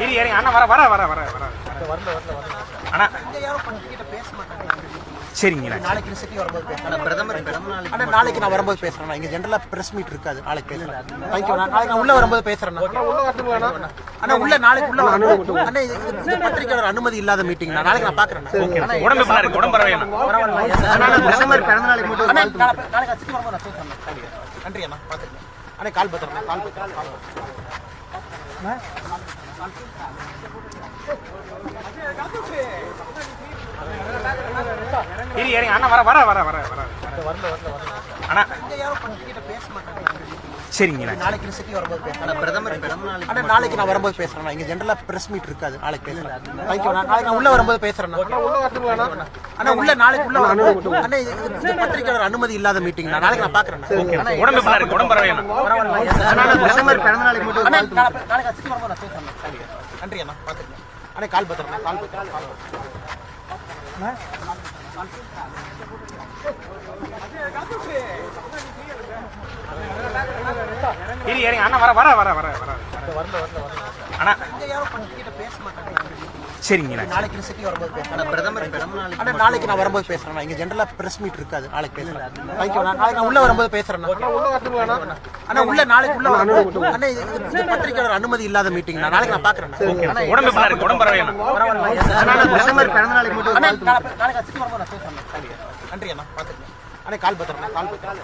இரு இரு அண்ணா வர வர வர வர வர அண்ணா சரிங்க நாளைக்கு சிட்டி வரும்போது பேசுறேன். பிரதமர் அண்ணா நாளைக்கு நான் வரும்போது பேசுறேன். இங்க ஜெனரலா பிரஸ் மீட் இருக்காது. நாளைக்கு பேசுறேன். தேங்க்யூ. நாளைக்கு நான் உள்ள வரும்போது பேசுறேன். அண்ணா உள்ள நாளைக்கு உள்ள அண்ணா இது பத்திரிக்கையாளர் அனுமதி இல்லாத மீட்டிங். நாளைக்கு நான் பாக்குறேன். உடம்பு பாருங்க உடம்பு பரவாயில்லை பிரதமர் பிறந்த நாளைக்கு மட்டும் நாளைக்கு சிட்டி வரும்போது நான் பேசுறேன். நன்றி அண்ணா. பாத்துக்கிறேன். அண்ணா கால் பத்திரம் கால் பத்திரம் இரு இரு அண்ணா வர வர வர வர வர அண்ணா சரிங்க நாளைக்கு சிட்டி வரும்போது பேசுறேன். பிரதமர் அண்ணா நாளைக்கு நான் வரும்போது பேசுறேன். இங்க ஜெனரலா பிரஸ் மீட் இருக்காது. நாளைக்கு பேசுறேன். தேங்க்யூ. நாளைக்கு நான் உள்ள வரும்போது பேசுறேன். அண்ணா உள்ள நாளைக்கு உள்ள அண்ணா இது பத்திரிக்கையாளர் அனுமதி இல்லாத மீட்டிங். நாளைக்கு நான் பாக்குறேன். உடம்பு பாருங்க உடம்பு பரவாயில்லை பிரதமர் பிறந்த நாளைக்கு மட்டும் நாளைக்கு சிட்டி வரும்போது நான் பேசுறேன். நன்றி அண்ணா. பாத்துக்கிறேன். அண்ணா கால் பத்திரம் கால் பத்திரம் இரு இரு அண்ணா வர வர வர வர வர அண்ணா சரிங்க நாளைக்கு சிட்டி வரும்போது பேசுறேன். பிரதமர் அண்ணா நாளைக்கு நான் வரும்போது பேசுறேன். இங்க ஜெனரலா பிரஸ் மீட் இருக்காது. நாளைக்கு பேசுறேன். தேங்க்யூ. நாளைக்கு நான் உள்ள வரும்போது பேசுறேன். அண்ணா உள்ள நாளைக்கு உள்ள அண்ணா இது பத்திரிக்கையாளர் அனுமதி இல்லாத மீட்டிங். நாளைக்கு நான் பாக்குறேன். உடம்பு பாருங்க உடம்பு பரவாயில்லை பிரதமர் பிறந்த நாளைக்கு மட்டும் நாளைக்கு சிட்டி வரும்போது நான் பேசுறேன். நன்றி அண்ணா. பாத்துக்கிறேன். அண்ணா கால் பத்திரம் கால் பத்திரம்